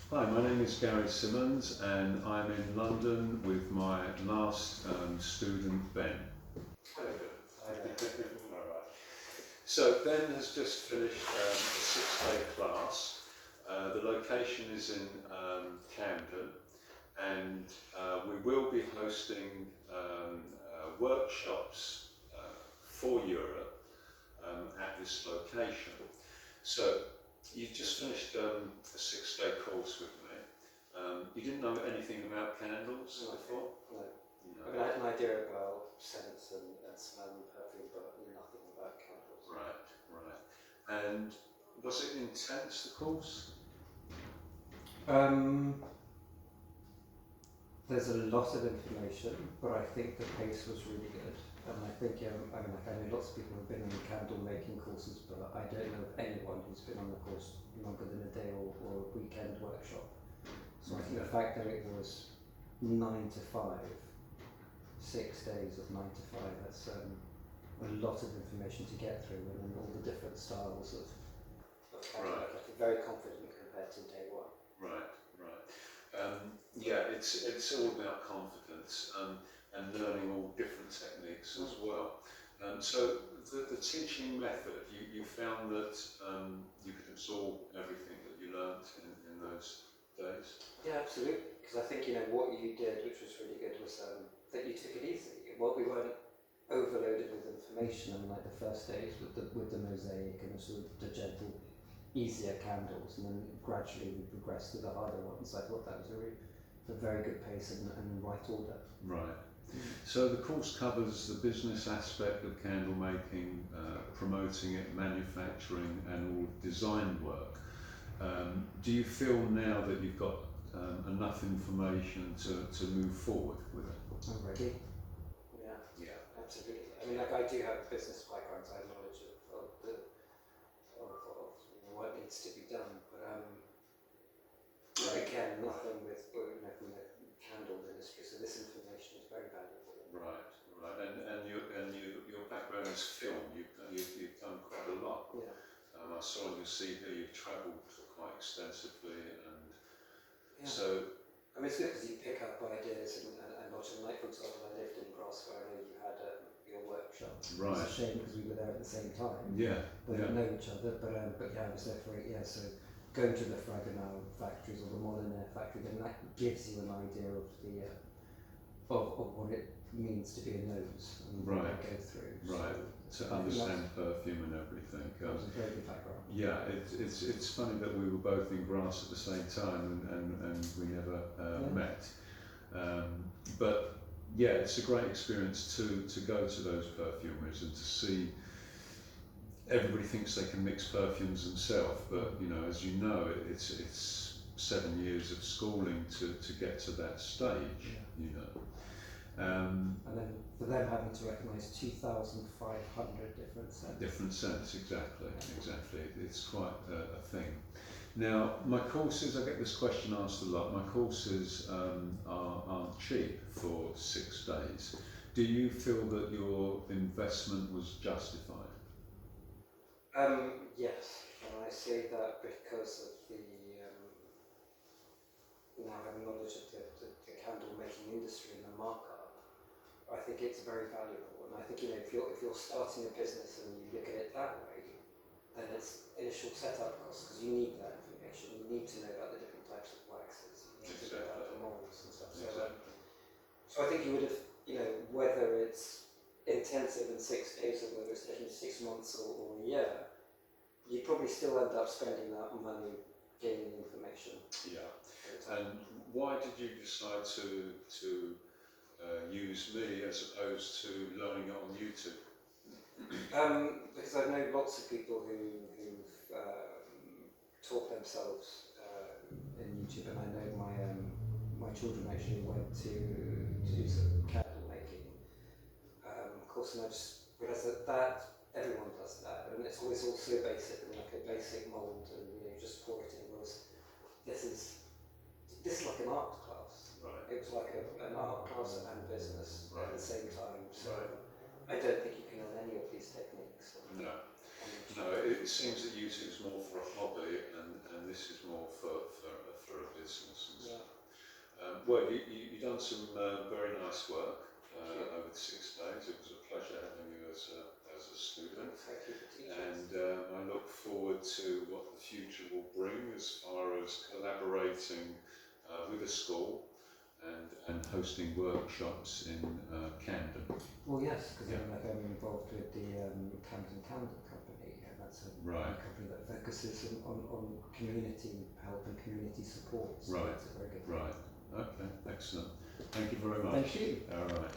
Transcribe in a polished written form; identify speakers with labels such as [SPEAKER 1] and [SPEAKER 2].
[SPEAKER 1] Hi, my name is Gary Simmons and I'm in London with my last student, Ben.
[SPEAKER 2] Hello.
[SPEAKER 1] Alright. So Ben has just finished a 6-day class. The location is in Camden, and we will be hosting workshops for Europe at this location. So you just finished a 6-day course with me. You didn't know anything about candles before?
[SPEAKER 2] No.
[SPEAKER 1] No.
[SPEAKER 2] I mean, I had an idea about scents and smell and perfume, but nothing about candles.
[SPEAKER 1] Right, right. And was it intense, the course?
[SPEAKER 2] There's a lot of information, but I think the pace was really good. And I think, I know lots of people have been on the candle making courses, but I don't know of anyone who's been on the course longer than a day or a weekend workshop. So I think the fact that it was 9 to 5, 6 days of 9 to 5, that's a lot of information to get through, and then all the different styles of candle making. I feel very confident compared to day one.
[SPEAKER 1] Right, right. Yeah, it's all about confidence and learning all different techniques as well. So the teaching method, you found that you could absorb everything that you learned in those days?
[SPEAKER 2] Yeah, absolutely. Because I think what you did, which was really good, was that you took it easy. We weren't overloaded with information. I mean, like the first days with the mosaic and the sort of the gentle, easier candles, and then gradually we progressed to the harder ones. I thought that was a very good pace and right order.
[SPEAKER 1] Right. So the course covers the business aspect of candle making, promoting it, manufacturing, and all design work. Do you feel now that you've got enough information to move forward with it?
[SPEAKER 2] I'm ready. Yeah, absolutely. I mean, like I do have business background, so I have knowledge of what needs to be done. But again, nothing with from the candle industry. So this information is very valuable.
[SPEAKER 1] Right, right. And your background is film. You've done quite a lot.
[SPEAKER 2] Yeah.
[SPEAKER 1] I saw on your CV you've travelled quite extensively, and
[SPEAKER 2] so. I mean, it's good because you pick up ideas and watch them. Like, for example, I lived in Gross where I know you had your workshop.
[SPEAKER 1] Right.
[SPEAKER 2] It's a shame because we were there at the same time.
[SPEAKER 1] Yeah.
[SPEAKER 2] We didn't know each other, but yeah, I was there for 8 years. So going to the Fragonard factories or the Molyneux factory, then that gives you an idea of the of what it means to be a nose and what I go through.
[SPEAKER 1] Right. To understand perfume and everything.
[SPEAKER 2] That was a very good background.
[SPEAKER 1] Yeah, it's funny that we were both in Grasse at the same time and we never met. But yeah, it's a great experience to go to those perfumeries and to see. Everybody thinks they can mix perfumes themselves, but as you know, it's 7 years of schooling to get to that stage. And
[SPEAKER 2] then for them having to recognise 2,500 different scents.
[SPEAKER 1] Different scents, exactly. It's quite a thing. Now, my courses, I get this question asked a lot, my courses aren't cheap for 6 days. Do you feel that your investment was justified?
[SPEAKER 2] Yes, and I say that because of the now having knowledge of the candle making industry and the markup. I think it's very valuable, and I think if you're starting a business and you look at it that way, then it's initial setup costs because you need that information. You need to know about the different types of waxes. You need to know about the molds and stuff. So I think you would have, whether it's intensive in 6 days or whether it's taking 6 months or a year, you probably still end up spending that money gaining information.
[SPEAKER 1] Yeah. And why did you decide to use me as opposed to learning it on YouTube?
[SPEAKER 2] Because I know lots of people who've taught themselves in YouTube, and I know my children actually went to do some candle making course, and I just realised that everyone does that, and it's always all so basic, and like a basic mould, and you just pour it in. Whereas this is like an art class.
[SPEAKER 1] Right.
[SPEAKER 2] It was like an art class and business at the same time. So
[SPEAKER 1] Right.
[SPEAKER 2] I don't think you can learn any of these techniques.
[SPEAKER 1] No, it seems that YouTube's more for a hobby, and this is more for a business. Well, you've done some very nice work over the 6 days. It was a pleasure having you as a student.
[SPEAKER 2] Thank you for teaching
[SPEAKER 1] And
[SPEAKER 2] us.
[SPEAKER 1] I look forward to what the future will bring as far as collaborating with a school and hosting workshops in Camden.
[SPEAKER 2] Well, yes, because
[SPEAKER 1] Yeah.
[SPEAKER 2] I'm involved with the Camden Candle Company, and that's a
[SPEAKER 1] Right.
[SPEAKER 2] company that focuses on community help and community support. So
[SPEAKER 1] Right.
[SPEAKER 2] it's a very good
[SPEAKER 1] Right. Okay. Excellent. Thank you very much.
[SPEAKER 2] Thank you.
[SPEAKER 1] All right.